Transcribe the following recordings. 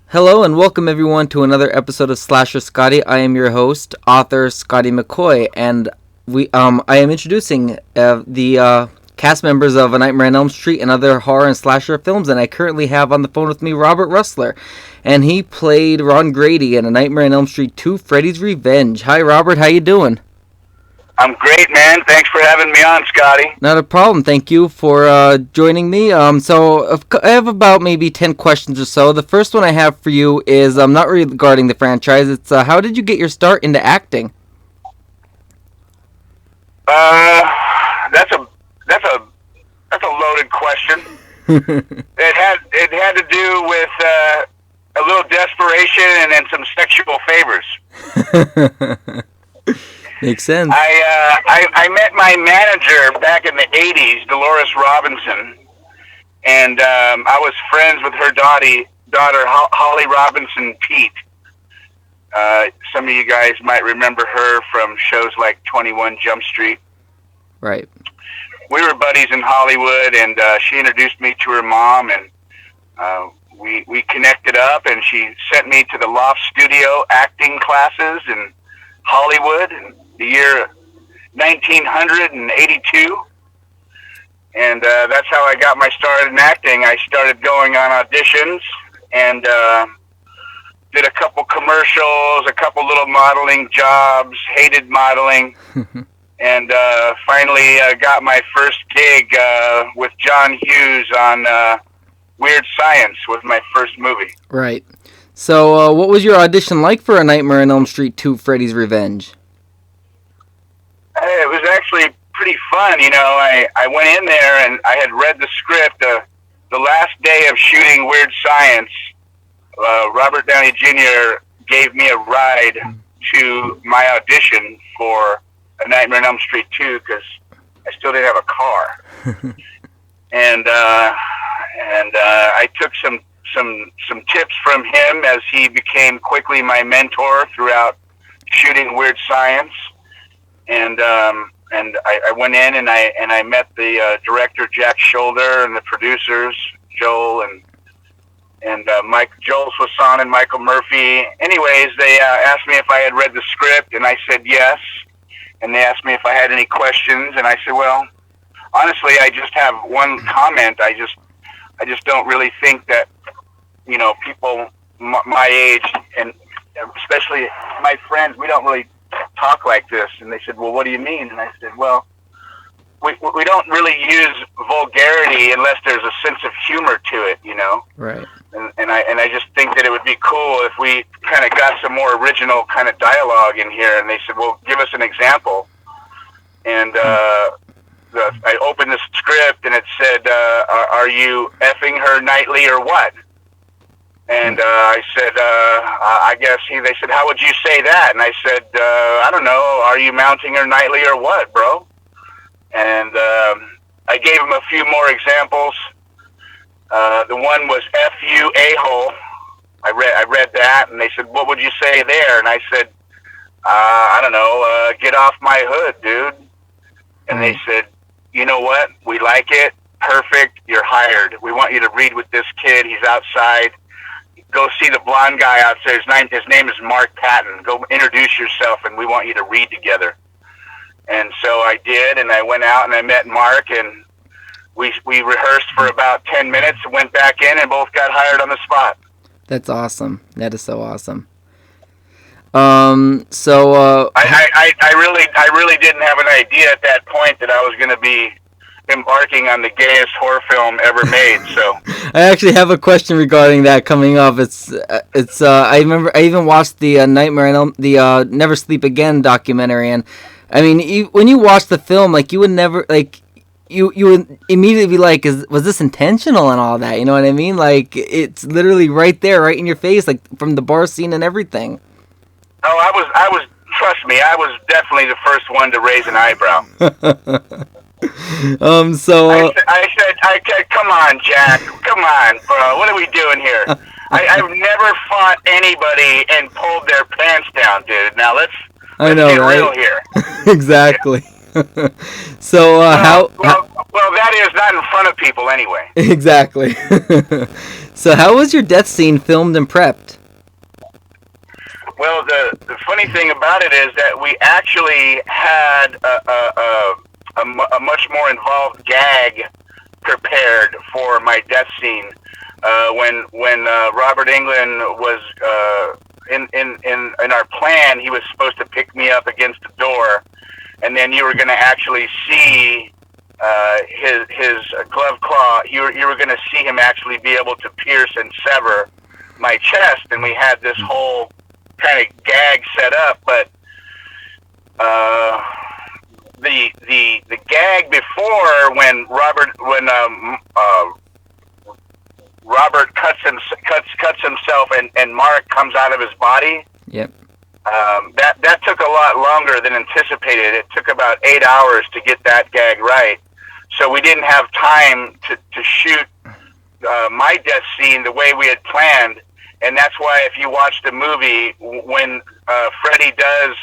Hello and welcome everyone to another episode of Slasher Scotty. I am your host, author Scotty McCoy, and I am introducing the cast members of A Nightmare on Elm Street and other horror and slasher films, and I currently have on the phone with me Robert Rusler, and he played Ron Grady in A Nightmare on Elm Street 2: Freddy's Revenge. Hi Robert, how you doing? I'm great, man. Thanks for having me on, Scotty. Not a problem. Thank you for joining me. So I have about maybe 10 questions or so. The first one I have for you is not regarding the franchise. It's how did you get your start into acting? That's a loaded question. It had to do with a little desperation and then some sexual favors. Makes sense. I met my manager back in the 80s, Dolores Robinson, and I was friends with her daughter, Holly Robinson Pete. Some of you guys might remember her from shows like 21 Jump Street. Right. We were buddies in Hollywood, and she introduced me to her mom, and we connected up, and she sent me to the Loft Studio acting classes in Hollywood in the year 1982, and that's how I got my start in acting. I started going on auditions and did a couple commercials, a couple little modeling jobs, hated modeling, and finally got my first gig with John Hughes on Weird Science, was my first movie. Right. So what was your audition like for A Nightmare on Elm Street 2: Freddy's Revenge? It was actually pretty fun. You know, I went in there and I had read the script. The last day of shooting Weird Science, Robert Downey Jr. gave me a ride to my audition for A Nightmare on Elm Street 2 because I still didn't have a car. and I took some tips from him as he became quickly my mentor throughout shooting Weird Science. And I went in and I met the director Jack Shoulder and the producers Joel and Joel Swasan and Michael Murphy. Anyways, they asked me if I had read the script, and I said yes. And they asked me if I had any questions, and I said, well, honestly, I just have one comment. I just don't really think that, you know, people my age, and especially my friends, we don't really talk like this. And they said, well, what do you mean? And I said, well, we don't really use vulgarity unless there's a sense of humor to it, you know? Right. And I just think that it would be cool if we kind of got some more original kind of dialogue in here. And they said, well, give us an example. And I opened the script and it said, are you effing her nightly or what? And I said, I guess they said, how would you say that? And I said, I don't know, are you mounting her nightly or what, bro? And I gave him a few more examples. The one was F you a-hole. I read that, and they said, what would you say there? And I said, I don't know, get off my hood, dude. And they said, you know what? We like it. Perfect. You're hired. We want you to read with this kid. He's outside. Go see the blonde guy out there. His name is Mark Patton. Go introduce yourself, and we want you to read together. And so I did, and I went out and I met Mark, and we rehearsed for about 10 minutes and went back in and both got hired on the spot. That's awesome. That is so awesome. I really didn't have an idea at that point that I was going to be embarking on the gayest horror film ever made. So I actually have a question regarding that coming up. I remember I even watched the the Never Sleep Again documentary, and I mean, when you watch the film, like you would never like. You would immediately be like, was this intentional and all that? You know what I mean? Like, it's literally right there, right in your face, like from the bar scene and everything. Oh, I was. Trust me, I was definitely the first one to raise an eyebrow. I said, come on, Jack, come on, bro. What are we doing here? I've never fought anybody and pulled their pants down, dude. Now let's get real here. Exactly. How? Well, that is not in front of people anyway. Exactly. So how was your death scene filmed and prepped? Well, the funny thing about it is that we actually had a much more involved gag prepared for my death scene. When Robert Englund was in our plan, he was supposed to pick me up against the door, and then you were going to actually see his glove claw. You were going to see him actually be able to pierce and sever my chest, and we had this whole kind of gag set up. But the gag before, when Robert cuts himself and Mark comes out of his body. Yep. That took a lot longer than anticipated. It took about 8 hours to get that gag right. So we didn't have time to shoot my death scene the way we had planned. And that's why if you watch the movie, when Freddy does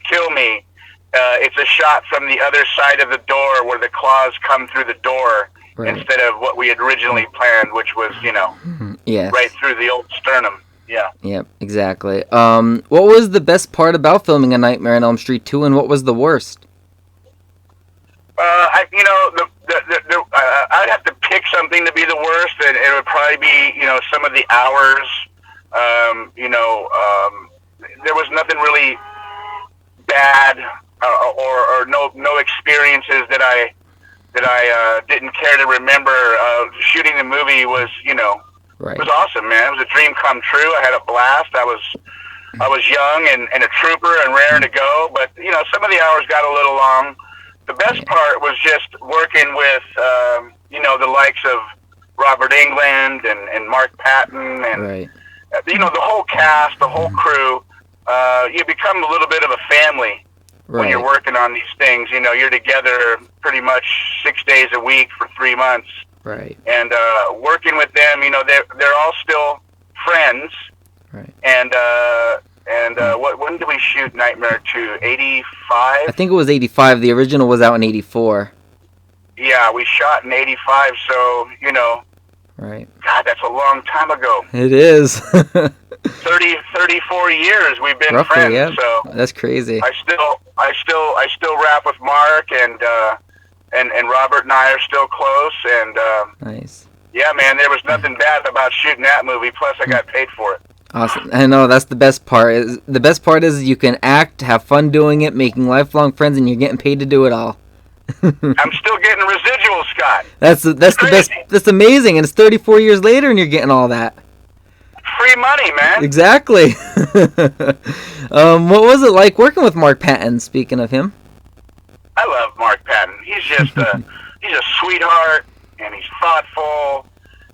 kill me, it's a shot from the other side of the door where the claws come through the door. Right. Instead of what we had originally planned, which was, yes, right through the old sternum. Yeah. Yep, exactly. What was the best part about filming A Nightmare on Elm Street 2, and what was the worst? I'd have to pick something to be the worst, and it would probably be, some of the hours. There was nothing really bad or no experiences that I didn't care to remember. Shooting the movie was, right. It was awesome, man. It was a dream come true. I had a blast. I was young and a trooper and raring to go, but some of the hours got a little long. The best part was just working with the likes of Robert Englund and Mark Patton and right. The whole cast, the whole crew. You become a little bit of a family. Right. When you're working on these things, you're together pretty much 6 days a week for 3 months. Right. And working with them, they're all still friends. Right. And when did we shoot Nightmare 2? 85? I think it was 85. The original was out in 84. Yeah, we shot in 85, so, Right. God, that's a long time ago. It is. 34 years we've been roughly, friends. Yeah. So that's crazy. I still rap with Mark and Robert and I are still close, and nice. Yeah, man, there was nothing bad about shooting that movie. Plus, I got paid for it. Awesome. I know, that's the best part. The best part is you can act, have fun doing it, making lifelong friends, and you're getting paid to do it all. I'm still getting residuals, Scott. That's the best. That's amazing, and it's 34 years later, and you're getting all that. Free money, man. Exactly. What was it like working with Mark Patton? Speaking of him, I love Mark Patton. He's just he's a sweetheart, and he's thoughtful,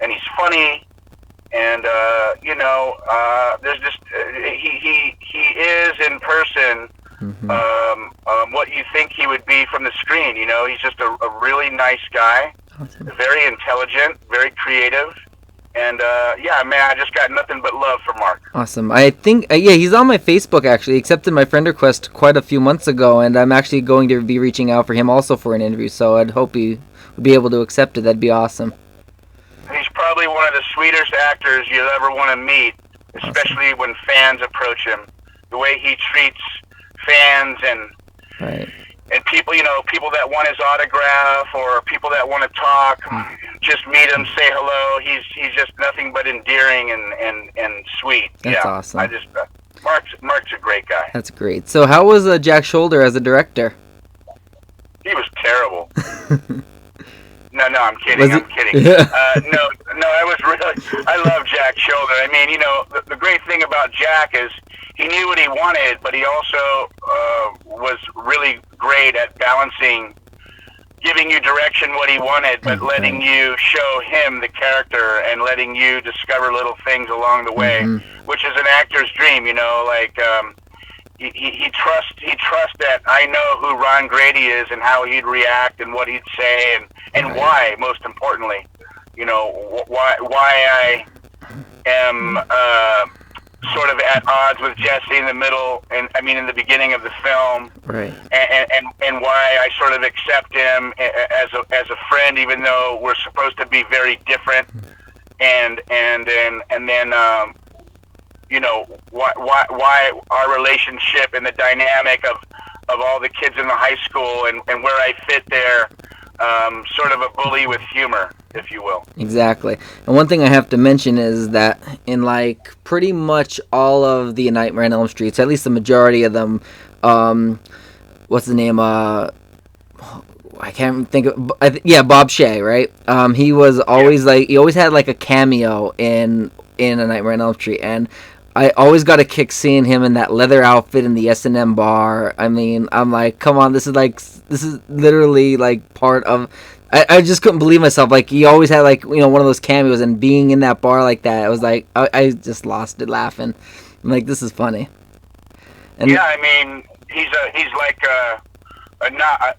and he's funny, and there's just he is in person. Mm-hmm. What you think he would be from the screen. He's just a really nice guy, awesome. Very intelligent, very creative, and I just got nothing but love for Mark. Awesome. I think he's on my Facebook actually. He accepted my friend request quite a few months ago, and I'm actually going to be reaching out for him also for an interview. So I'd hope he would be able to accept it. That'd be awesome. He's probably one of the sweetest actors you'll ever want to meet, especially awesome. When fans approach him. The way he treats fans and right. And people, people that want his autograph or people that want to talk, just meet him, say hello. He's just nothing but endearing and sweet. That's awesome. Mark's a great guy. That's great. So how was Jack Shoulder as a director? He was terrible. No, I'm kidding. I'm kidding. No, I was really. I love Jack Shoulder. I mean, the great thing about Jack is he knew what he wanted, but he also was really great at balancing, giving you direction what he wanted, but letting you show him the character and letting you discover little things along the way, which is an actor's dream. He trusts that I know who Ron Grady is and how he'd react and what he'd say and why, most importantly, why I am sort of at odds with Jesse in the middle, and I mean in the beginning of the film, right? And why I sort of accept him as a friend, even though we're supposed to be very different. and then you know, why our relationship and the dynamic of all the kids in the high school and where I fit there, sort of a bully with humor, if you will. Exactly. And one thing I have to mention is that in like pretty much all of the Nightmare on Elm Streets, at least the majority of them, what's the name? I can't think of. Bob Shea, right? He was always he always had like a cameo in A Nightmare on Elm Street, and I always got a kick seeing him in that leather outfit in the S&M bar. I mean, I'm like, come on, this is literally like part of. I just couldn't believe myself. Like, he always had like, one of those cameos, and being in that bar like that, I was like, I just lost it laughing. I'm like, this is funny. And yeah, I mean, he's like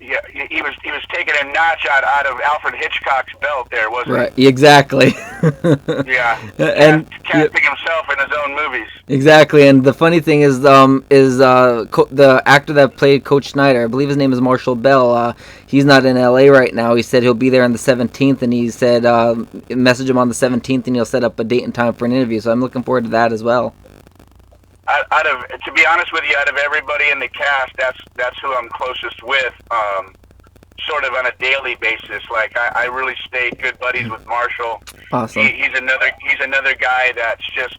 he was taking a notch out of Alfred Hitchcock's belt there, wasn't he? Right, exactly. Yeah, and casting himself in his own movies. Exactly, and the funny thing is the actor that played Coach Snyder, I believe his name is Marshall Bell. He's not in LA right now. He said he'll be there on the 17th, and he said message him on the 17th, and he'll set up a date and time for an interview. So I'm looking forward to that as well. To be honest with you, out of everybody in the cast, that's who I'm closest with, sort of on a daily basis. Like I really stayed good buddies with Marshall. Awesome. He's another guy that's just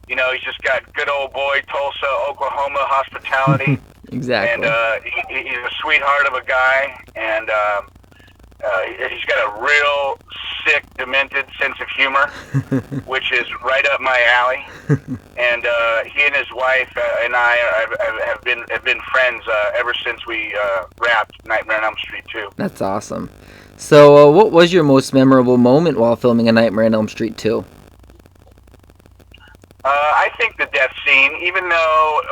he's just got good old boy Tulsa, Oklahoma hospitality. Exactly. And he's a sweetheart of a guy, and he's got a real sick, demented sense of humor, which is right up my alley. And he and his wife and I have been friends ever since we wrapped Nightmare on Elm Street 2. That's awesome. So, what was your most memorable moment while filming A Nightmare on Elm Street 2? I think the death scene, even though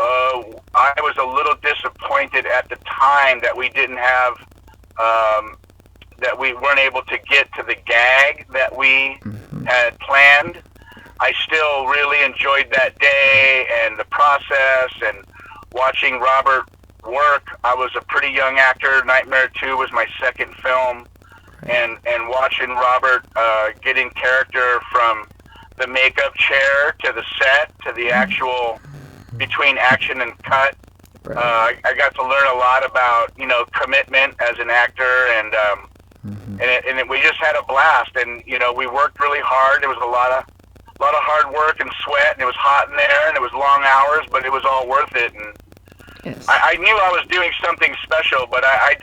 I was a little disappointed at the time that we didn't have, that we weren't able to get to the gag that we had planned. I still really enjoyed that day and the process and watching Robert work. I was a pretty young actor. Nightmare 2 was my second film. And watching Robert get in character from the makeup chair to the set to the actual between action and cut. Right. I got to learn a lot about commitment as an actor, and we just had a blast. And we worked really hard. There was a lot of hard work and sweat, and it was hot in there, and it was long hours, but it was all worth it. And yes. I knew I was doing something special, but I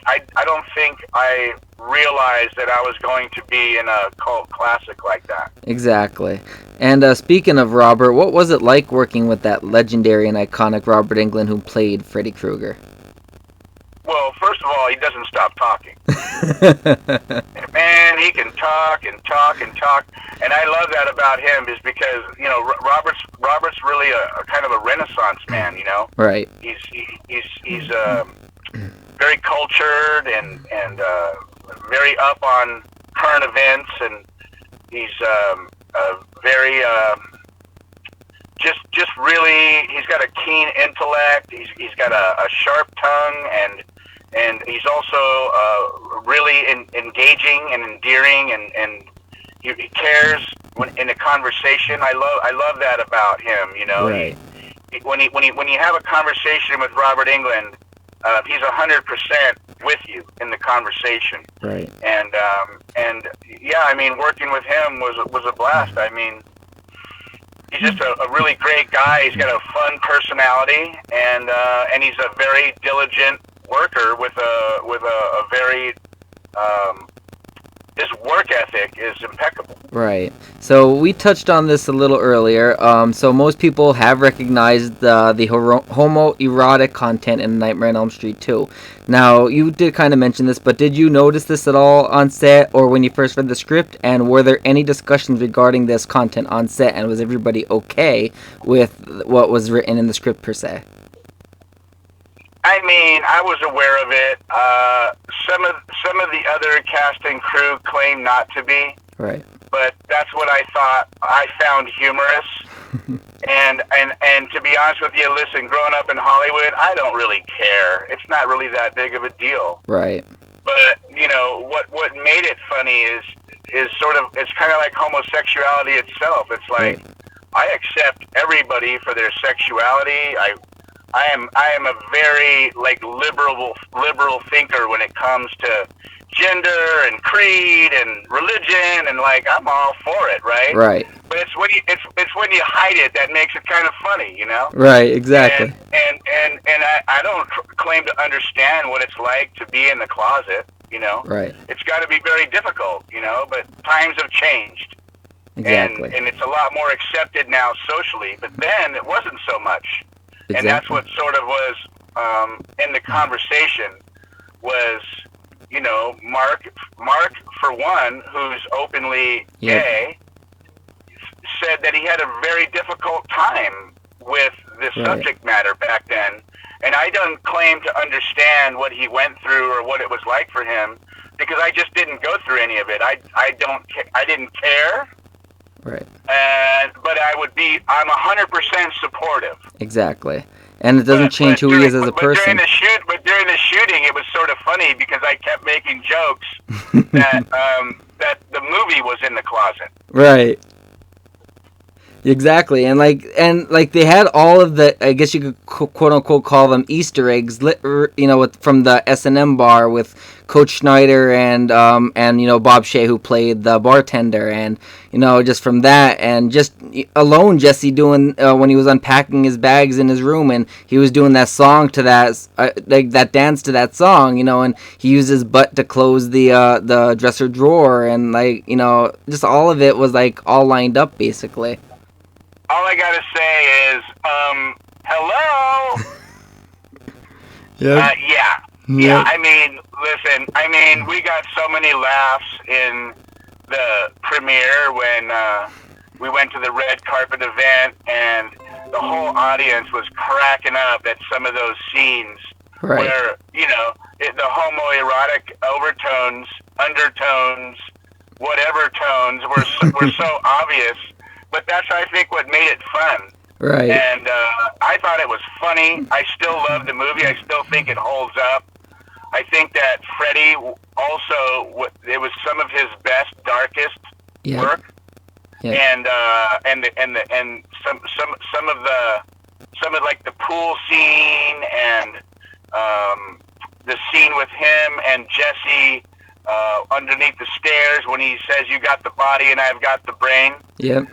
don't think I realized that I was going to be in a cult classic like that. Exactly. And speaking of Robert, what was it like working with that legendary and iconic Robert Englund who played Freddy Krueger? Well, first of all, he doesn't stop talking. Man, he can talk and talk and talk, and I love that about him, is because Robert's really a kind of a Renaissance man. Right. He's very cultured and very up on current events, and he's very just really, he's got a keen intellect. He's got a sharp tongue, and he's also really engaging and endearing, and he cares in a conversation. I love that about him. Right. When you have a conversation with Robert Englund, he's 100% with you in the conversation. Right. And yeah, I mean, working with him was a blast. I mean, he's just a really great guy. He's got a fun personality, and he's a very diligent worker with a very his work ethic is impeccable. Right. So we touched on this a little earlier. So most people have recognized the homoerotic content in Nightmare on Elm Street 2. Now, you did kind of mention this, but did you notice this at all on set or when you first read the script? And were there any discussions regarding this content on set? And was everybody okay with what was written in the script per se? I mean, I was aware of it. Some of the other cast and crew claim not to be. Right. But that's what I found humorous. and to be honest with you, listen, growing up in Hollywood, I don't really care. It's not really that big of a deal. Right. But what made it funny is sort of, it's kind of like homosexuality itself. It's like, Right. I accept everybody for their sexuality. I am a very like liberal thinker when it comes to gender and creed and religion, and like I'm all for it, right? Right. But it's when you hide it that makes it kind of funny, Right. Exactly. And I don't claim to understand what it's like to be in the closet. Right. It's got to be very difficult, but times have changed. Exactly. And it's a lot more accepted now socially, but then it wasn't so much. Exactly. And that's what sort of was in the conversation was, Mark, for one, who's openly gay, said that he had a very difficult time with the subject matter back then. And I don't claim to understand what he went through or what it was like for him, because I just didn't go through any of it. I didn't care. Right. But I'm 100% supportive. Exactly. And it doesn't change who he is as a person. But during the shooting, it was sort of funny because I kept making jokes that the movie was in the closet. Right. Exactly. And like they had all of the, I guess you could quote unquote call them Easter eggs, from the S&M bar with Coach Schneider and Bob Shea, who played the bartender, and just from that, and just alone Jesse doing when he was unpacking his bags in his room and he was doing that song to that like that dance to that song, and he used his butt to close the dresser drawer, and just all of it was like all lined up basically. All I gotta say is, hello. Yeah. Yeah. I mean, listen. I mean, we got so many laughs in the premiere when we went to the red carpet event, and the whole audience was cracking up at some of those scenes where the homoerotic overtones, undertones, whatever tones were so obvious. But that's, I think, what made it fun. Right. And I thought it was funny. I still love the movie. I still think it holds up. I think that Freddy also, it was some of his best, darkest work. Yeah. And some of like the pool scene and the scene with him and Jesse underneath the stairs when he says, "You got the body and I've got the brain." Yep.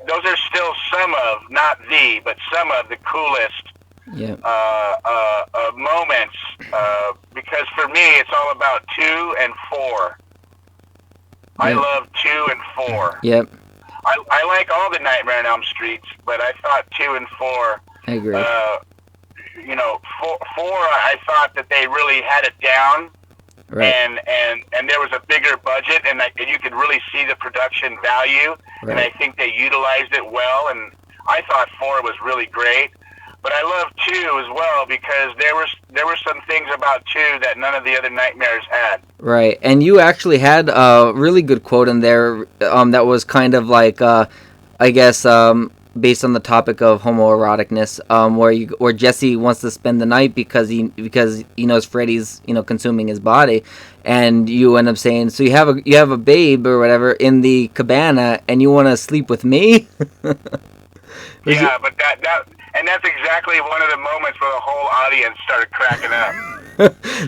Those are still some of, not the, but some of the coolest moments. Because for me, it's all about 2 and 4. I love 2 and 4. Yep. I like all the Nightmare on Elm Streets, but I thought 2 and 4. I agree. 4, I thought that they really had it down. Right. And there was a bigger budget, and you could really see the production value, and I think they utilized it well, and I thought 4 was really great. But I love 2 as well because there were some things about 2 that none of the other Nightmares had. Right, and you actually had a really good quote in there that was kind of like, I guess, based on the topic of homoeroticness, where Jesse wants to spend the night because he knows Freddy's consuming his body, and you end up saying, so you have a babe or whatever in the cabana and you want to sleep with me. Yeah, but that's exactly one of the moments where the whole audience started cracking up.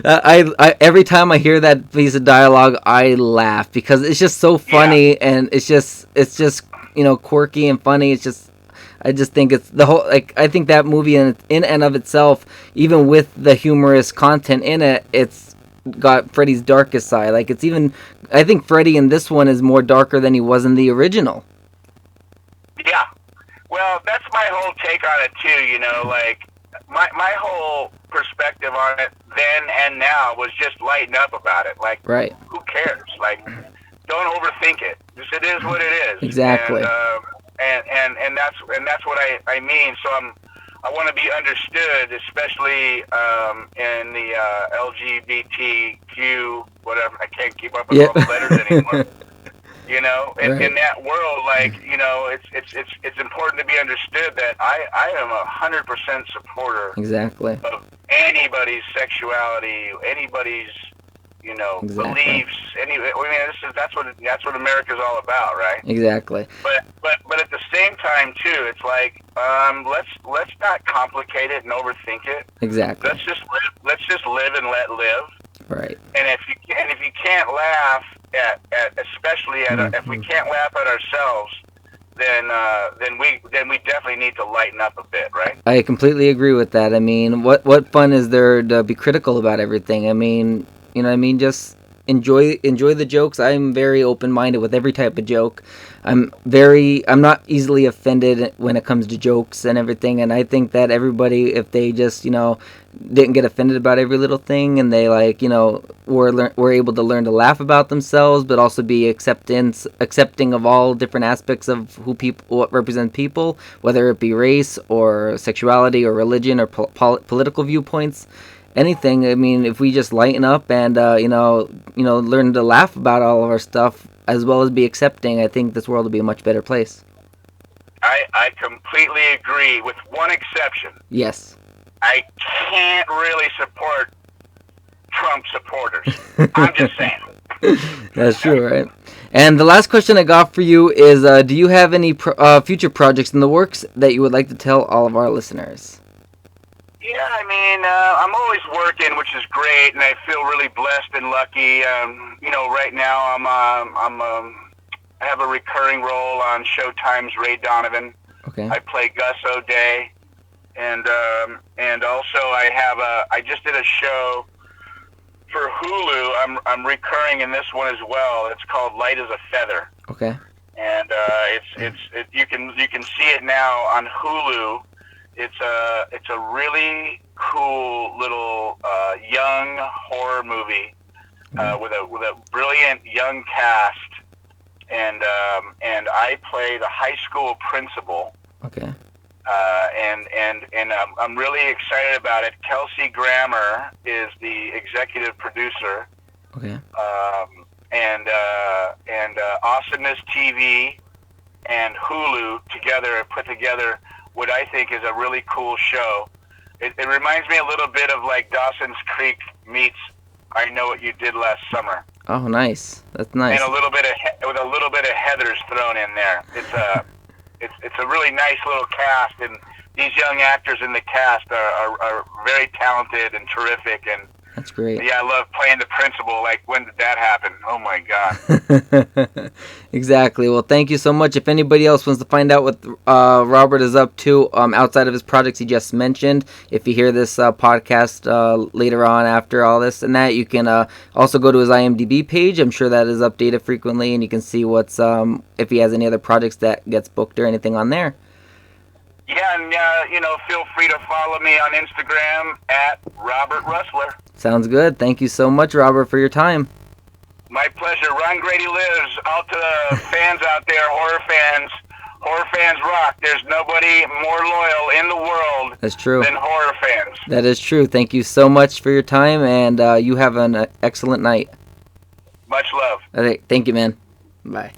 I every time I hear that piece of dialogue, I laugh because it's just so funny, and it's just quirky and funny. I just think it's the whole, like, I think that movie in and of itself, even with the humorous content in it, it's got Freddy's darkest side. Like, it's even, I think Freddy in this one is more darker than he was in the original. Yeah. Well, that's my whole take on it too, like, my whole perspective on it then and now was just lighten up about it. Like, who cares? Like, don't overthink it. Just, it is what it is. Exactly. And that's what I mean. So I want to be understood, especially in the LGBTQ whatever. I can't keep up with all the letters anymore. In that world, like, it's important to be understood that I am 100% supporter. Exactly. Of anybody's sexuality, anybody's Exactly. beliefs. That's what America's all about, right? Exactly. But at the same time too, it's like let's not complicate it and overthink it. Exactly. Let's just live and let live. Right. And if you can't laugh at especially at if we can't laugh at ourselves, then we definitely need to lighten up a bit, right? I completely agree with that. I mean, what fun is there to be critical about everything? I mean, just enjoy the jokes. I'm very open-minded with every type of joke. I'm not easily offended when it comes to jokes and everything, and I think that everybody, if they just, didn't get offended about every little thing, and they were able to learn to laugh about themselves, but also be accepting of all different aspects of what represent people, whether it be race or sexuality or religion or political viewpoints. Anything. I mean, if we just lighten up and learn to laugh about all of our stuff as well as be accepting, I think this world will be a much better place. I completely agree, with one exception. Yes. I can't really support Trump supporters. I'm just saying. That's true, right? And the last question I got for you is, do you have any future projects in the works that you would like to tell all of our listeners? Yeah, I mean, I'm always working, which is great, and I feel really blessed and lucky. Right now I have a recurring role on Showtime's Ray Donovan. Okay. I play Gus O'Day, and also I just did a show for Hulu. I'm recurring in this one as well. It's called Light as a Feather. Okay. And you can see it now on Hulu. It's a really cool little young horror movie with a brilliant young cast, and I play the high school principal. Okay. And I'm really excited about it. Kelsey Grammer is the executive producer. Okay. And Awesomeness TV and Hulu together put together what I think is a really cool show. It reminds me a little bit of like Dawson's Creek meets I Know What You Did Last Summer. Oh, nice. That's nice. And with a little bit of Heather's thrown in there. It's a really nice little cast, and these young actors in the cast are very talented and terrific, and that's great. Yeah, I love playing the principal. Like, when did that happen? Oh my God. Exactly. Well, thank you so much. If anybody else wants to find out what Robert is up to outside of his projects he just mentioned, if you hear this podcast later on after all this and that, you can also go to his IMDb page. I'm sure that is updated frequently, and you can see what's if he has any other projects that gets booked or anything on there. Yeah, and feel free to follow me on Instagram at Robert Rusler. Sounds good. Thank you so much, Robert, for your time. My pleasure. Ron Grady lives. Out to the fans out there, horror fans. Horror fans rock. There's nobody more loyal in the world That's true. than horror fans. That is true. Thank you so much for your time, and you have an excellent night. Much love. All right. Thank you, man. Bye.